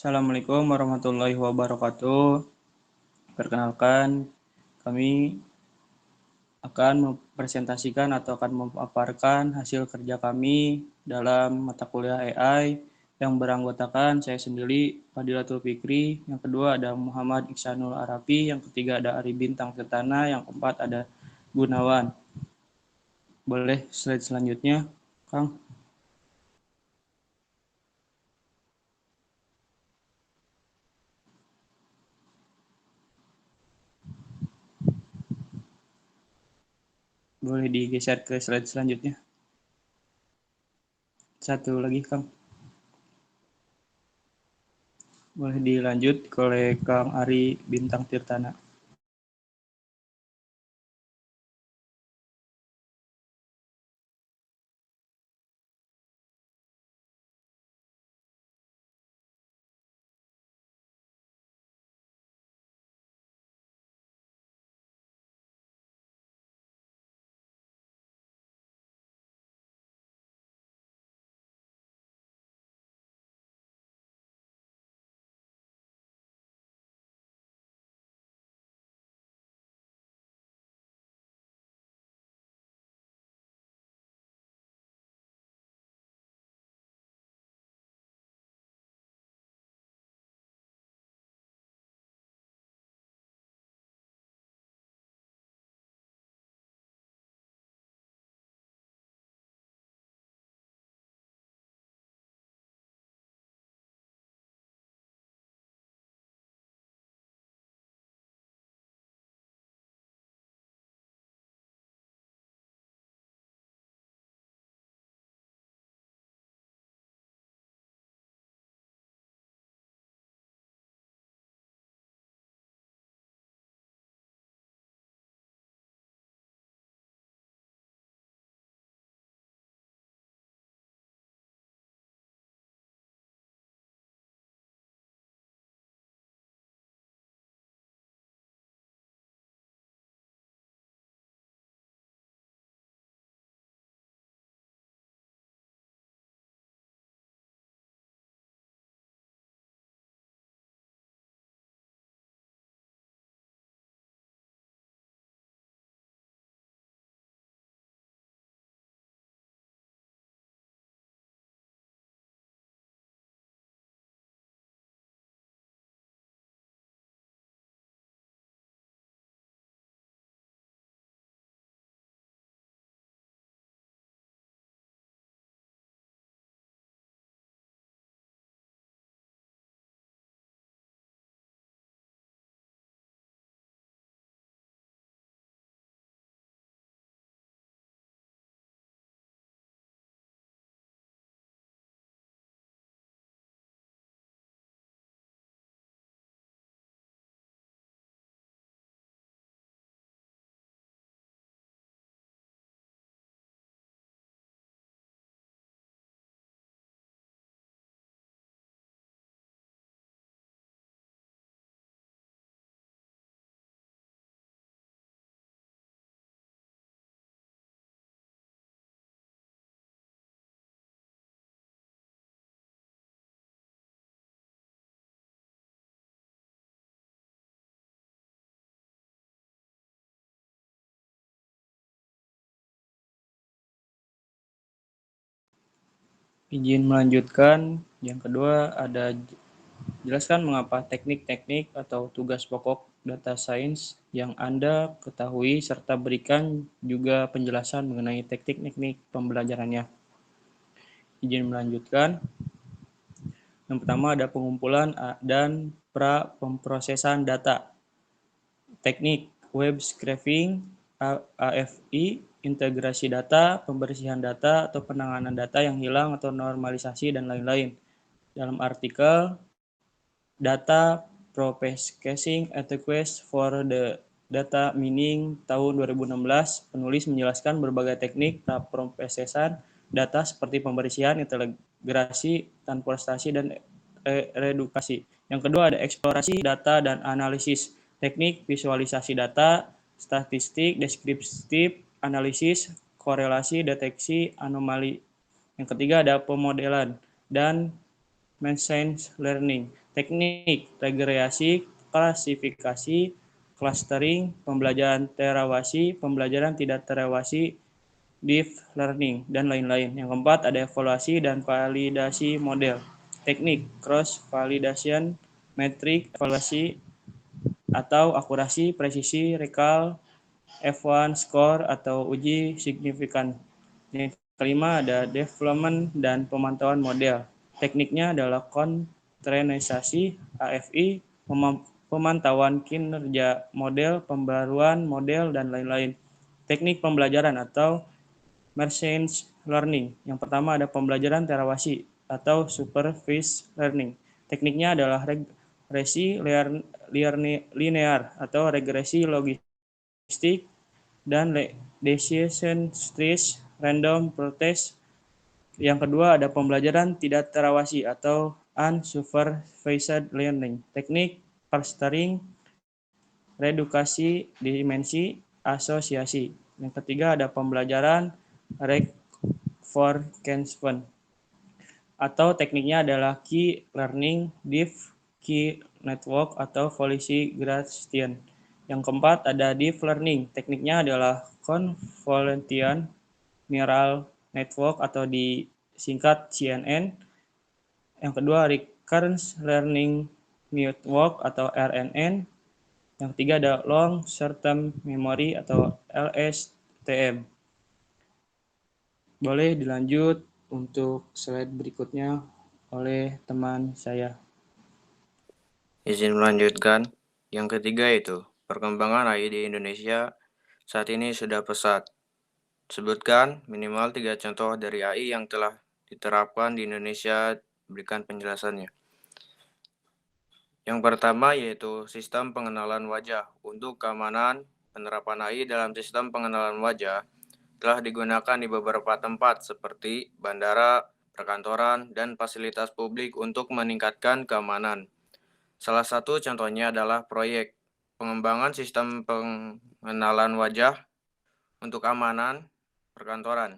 Assalamualaikum warahmatullahi wabarakatuh. Perkenalkan, kami akan mempresentasikan atau akan memaparkan hasil kerja kami dalam mata kuliah AI yang beranggotakan saya sendiri, Fadilatul Fikri, yang kedua ada Muhammad Iksanul Arafi, yang ketiga ada Ari Bintang Tirtana, yang keempat ada Gunawan. Boleh slide selanjutnya, Kang? Boleh digeser ke slide selanjutnya. Satu lagi, Kang. Boleh dilanjut oleh Kang Ari Bintang Tirtana. Izin melanjutkan, yang kedua ada jelaskan mengapa teknik-teknik atau tugas pokok data science yang Anda ketahui serta berikan juga penjelasan mengenai teknik-teknik pembelajarannya. Izin melanjutkan. Yang pertama ada pengumpulan dan pemrosesan data. Teknik web scraping, AFI, integrasi data, pembersihan data atau penanganan data yang hilang atau normalisasi dan lain-lain. Dalam artikel Data Processing Adequacy for the Data Mining tahun 2016, penulis menjelaskan berbagai teknik pemrosesan data seperti pembersihan, integrasi, transportasi, dan redukasi. Yang kedua ada eksplorasi data dan analisis, teknik visualisasi data, statistik, deskriptif, analisis, korelasi, deteksi, anomali. Yang ketiga ada pemodelan dan machine learning, teknik regresi, klasifikasi, clustering, pembelajaran terawasi, pembelajaran tidak terawasi, deep learning, dan lain-lain. Yang keempat ada evaluasi dan validasi model. Teknik cross validation, metrik evaluasi atau akurasi, presisi, recall, F1 score atau uji signifikan. Yang kelima ada development dan pemantauan model. Tekniknya adalah kontrainalisasi, AFI, pemantauan kinerja model, pembaruan model, dan lain-lain. Teknik pembelajaran atau machine learning. Yang pertama ada pembelajaran terawasi atau supervised learning. Tekniknya adalah regresi linear atau regresi logistik dan decision trees random process. Yang kedua ada pembelajaran tidak terawasi atau unsupervised learning. Teknik clustering, redukasi dimensi, asosiasi. Yang ketiga ada pembelajaran reinforcement atau tekniknya adalah key learning, deep key network atau policy gradient. Yang keempat ada deep learning. Tekniknya adalah convolutional neural network atau disingkat CNN. Yang kedua recurrent learning network atau RNN. Yang ketiga ada long short-term memory atau LSTM. Boleh dilanjut untuk slide berikutnya oleh teman saya. Izin melanjutkan. Yang ketiga itu, perkembangan AI di Indonesia saat ini sudah pesat. Sebutkan minimal 3 contoh dari AI yang telah diterapkan di Indonesia, berikan penjelasannya. Yang pertama yaitu sistem pengenalan wajah. Untuk keamanan, penerapan AI dalam sistem pengenalan wajah telah digunakan di beberapa tempat seperti bandara, perkantoran, dan fasilitas publik untuk meningkatkan keamanan. Salah satu contohnya adalah proyek pengembangan sistem pengenalan wajah untuk keamanan perkantoran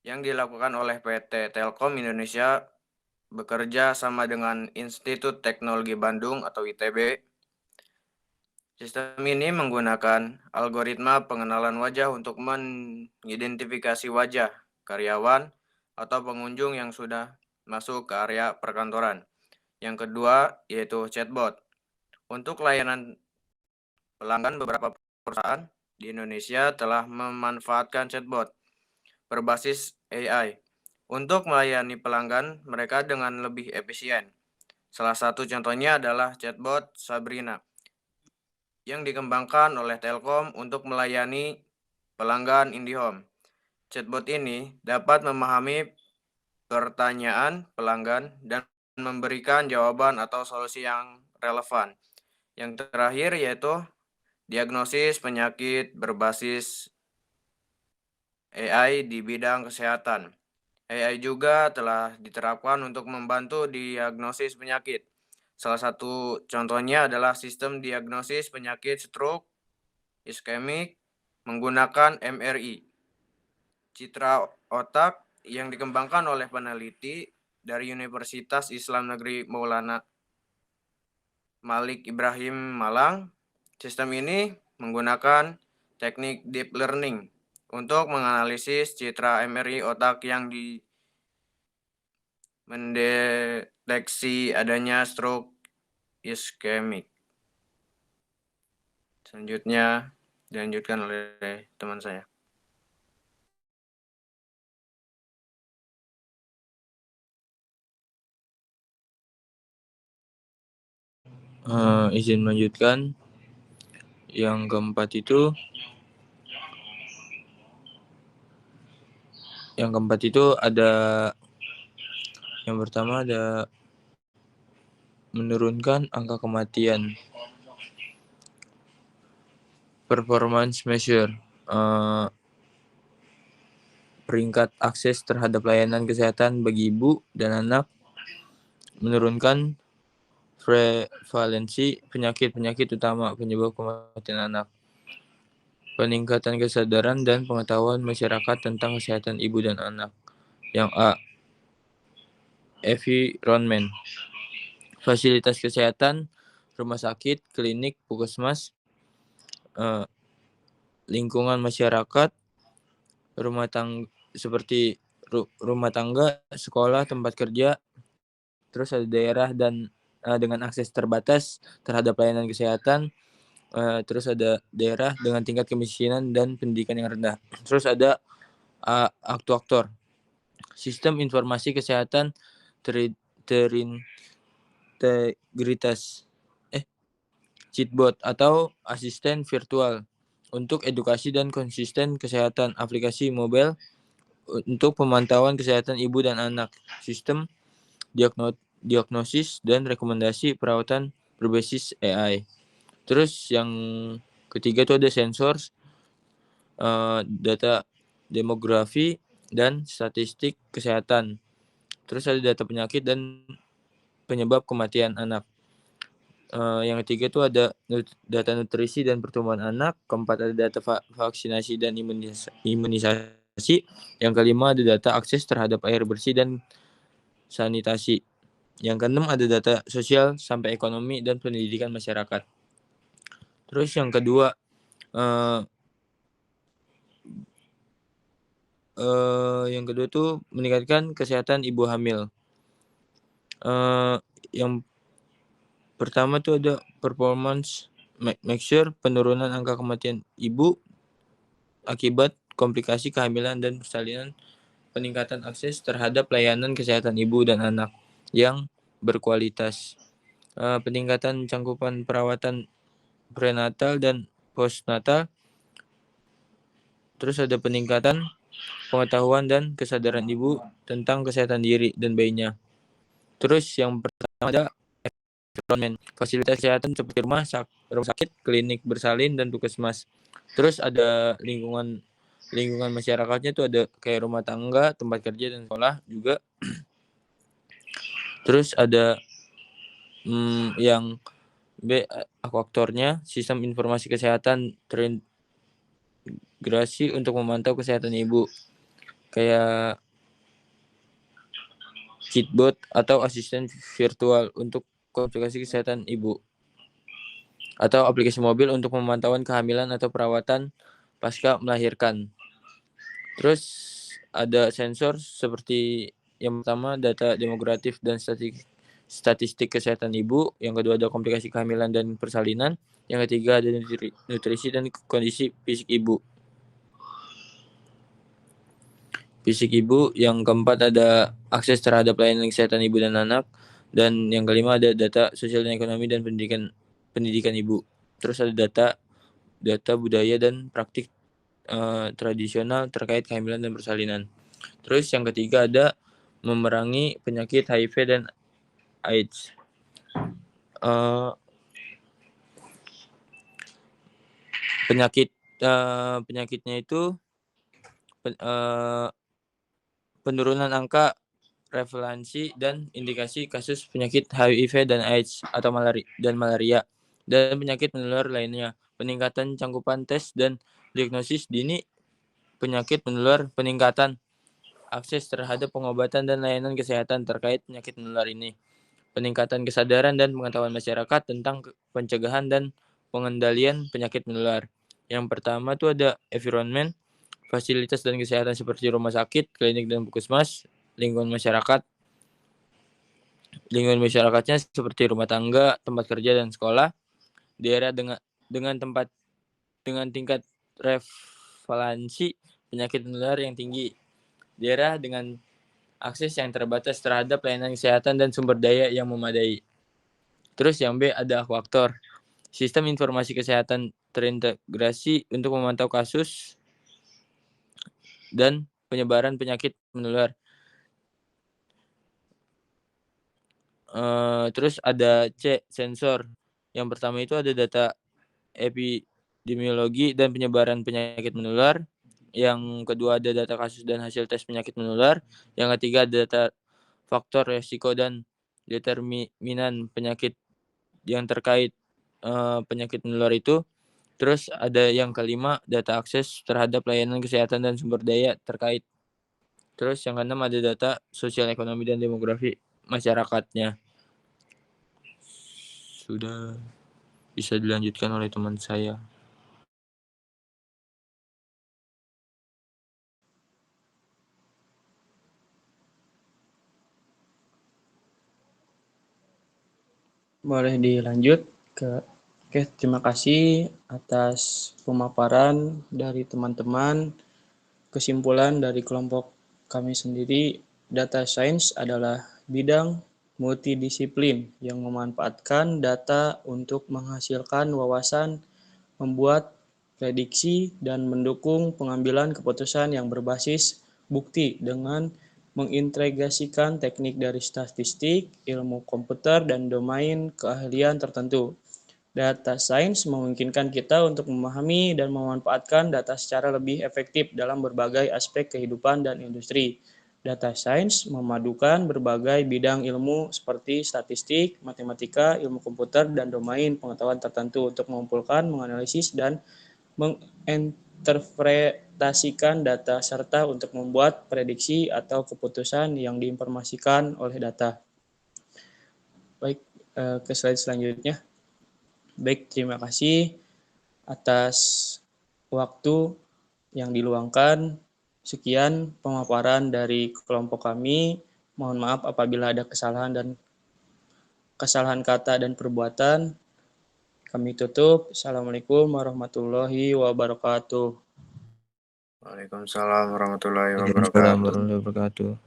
yang dilakukan oleh PT Telkom Indonesia bekerja sama dengan Institut Teknologi Bandung atau ITB. Sistem ini menggunakan algoritma pengenalan wajah untuk mengidentifikasi wajah karyawan atau pengunjung yang sudah masuk ke area perkantoran. Yang kedua yaitu chatbot. Untuk layanan pelanggan, beberapa perusahaan di Indonesia telah memanfaatkan chatbot berbasis AI untuk melayani pelanggan mereka dengan lebih efisien. Salah satu contohnya adalah chatbot Sabrina yang dikembangkan oleh Telkom untuk melayani pelanggan IndiHome. Chatbot ini dapat memahami pertanyaan pelanggan dan memberikan jawaban atau solusi yang relevan. Yang terakhir yaitu diagnosis penyakit berbasis AI di bidang kesehatan. AI juga telah diterapkan untuk membantu diagnosis penyakit. Salah satu contohnya adalah sistem diagnosis penyakit stroke iskemik menggunakan MRI. Citra otak yang dikembangkan oleh peneliti dari Universitas Islam Negeri Maulana Malik Ibrahim Malang. Sistem ini menggunakan teknik deep learning untuk menganalisis citra MRI otak yang mendeteksi adanya stroke iskemik. Selanjutnya dilanjutkan oleh teman saya. Izin melanjutkan. Yang keempat itu ada yang pertama ada menurunkan angka kematian. Performance measure, peringkat akses terhadap layanan kesehatan bagi ibu dan anak, menurunkan prevalensi penyakit-penyakit utama penyebab kematian anak, peningkatan kesadaran dan pengetahuan masyarakat tentang kesehatan ibu dan anak. Yang A, environment, fasilitas kesehatan, rumah sakit, klinik, puskesmas, lingkungan masyarakat, rumah tangga seperti rumah tangga, sekolah, tempat kerja, terus ada daerah dan dengan akses terbatas terhadap pelayanan kesehatan, terus ada daerah dengan tingkat kemiskinan dan pendidikan yang rendah. Terus ada aktor sistem informasi kesehatan terintegritas chatbot atau asisten virtual untuk edukasi dan konsisten kesehatan, aplikasi mobile untuk pemantauan kesehatan ibu dan anak, sistem diagnosis dan rekomendasi perawatan berbasis AI. Terus yang ketiga itu ada sensor, data demografi dan statistik kesehatan. Terus ada data penyakit dan penyebab kematian anak. Yang ketiga itu ada data nutrisi dan pertumbuhan anak. Keempat ada data vaksinasi dan imunisasi. Yang kelima ada data akses terhadap air bersih dan sanitasi. Yang keenam ada data sosial sampai ekonomi dan pendidikan masyarakat. Terus yang kedua tuh meningkatkan kesehatan ibu hamil. Yang pertama tuh ada performance measure penurunan angka kematian ibu akibat komplikasi kehamilan dan persalinan, peningkatan akses terhadap layanan kesehatan ibu dan anak yang berkualitas, peningkatan cakupan perawatan prenatal dan postnatal. Terus ada peningkatan pengetahuan dan kesadaran ibu tentang kesehatan diri dan bayinya. Terus yang pertama ada environment, fasilitas kesehatan seperti rumah sakit, klinik bersalin dan puskesmas. Terus ada lingkungan masyarakatnya tuh ada kayak rumah tangga, tempat kerja dan sekolah juga. Terus ada yang B faktornya sistem informasi kesehatan terintegrasi untuk memantau kesehatan ibu kayak chatbot atau asisten virtual untuk konsultasi kesehatan ibu, atau aplikasi mobil untuk pemantauan kehamilan atau perawatan pasca melahirkan. Terus ada sensor seperti yang pertama data demografis dan statistik kesehatan ibu, yang kedua ada komplikasi kehamilan dan persalinan, yang ketiga ada nutrisi dan kondisi fisik ibu. Yang keempat ada akses terhadap layanan kesehatan ibu dan anak, dan yang kelima ada data sosial dan ekonomi dan pendidikan ibu. Terus ada data budaya dan praktik tradisional terkait kehamilan dan persalinan. Terus yang ketiga ada memerangi penyakit HIV dan AIDS. Penyakitnya itu penurunan angka prevalensi dan indikasi kasus penyakit HIV dan AIDS atau malaria dan penyakit menular lainnya, peningkatan cakupan tes dan diagnosis dini penyakit menular, peningkatan akses terhadap pengobatan dan layanan kesehatan terkait penyakit menular ini, peningkatan kesadaran dan pengetahuan masyarakat tentang pencegahan dan pengendalian penyakit menular. Yang pertama tuh ada environment, fasilitas dan kesehatan seperti rumah sakit, klinik dan puskesmas, lingkungan masyarakatnya seperti rumah tangga, tempat kerja dan sekolah, daerah dengan tingkat prevalensi penyakit menular yang tinggi, daerah dengan akses yang terbatas terhadap layanan kesehatan dan sumber daya yang memadai. Terus yang B ada faktor sistem informasi kesehatan terintegrasi untuk memantau kasus dan penyebaran penyakit menular. Terus ada C sensor. Yang pertama itu ada data epidemiologi dan penyebaran penyakit menular. Yang kedua ada data kasus dan hasil tes penyakit menular. Yang ketiga ada data faktor resiko dan determinan penyakit yang terkait penyakit menular itu. Terus ada yang kelima data akses terhadap layanan kesehatan dan sumber daya terkait. Terus yang keenam ada data sosial ekonomi dan demografi masyarakatnya. Sudah bisa dilanjutkan oleh teman saya. Boleh dilanjut ke Oke, terima kasih atas pemaparan dari teman-teman. Kesimpulan dari kelompok kami sendiri, data science adalah bidang multidisiplin yang memanfaatkan data untuk menghasilkan wawasan, membuat prediksi, dan mendukung pengambilan keputusan yang berbasis bukti dengan mengintegrasikan teknik dari statistik, ilmu komputer, dan domain keahlian tertentu. Data science memungkinkan kita untuk memahami dan memanfaatkan data secara lebih efektif dalam berbagai aspek kehidupan dan industri. Data science memadukan berbagai bidang ilmu seperti statistik, matematika, ilmu komputer, dan domain pengetahuan tertentu untuk mengumpulkan, menganalisis, dan menginterpretasikan data serta untuk membuat prediksi atau keputusan yang diinformasikan oleh data. Baik, ke slide selanjutnya. Baik, terima kasih atas waktu yang diluangkan. Sekian pemaparan dari kelompok kami. Mohon maaf apabila ada kesalahan kata dan perbuatan. Kami tutup. Assalamualaikum warahmatullahi wabarakatuh. Waalaikumsalam warahmatullahi Waalaikumsalam wabarakatuh. warahmatullahi wabarakatuh.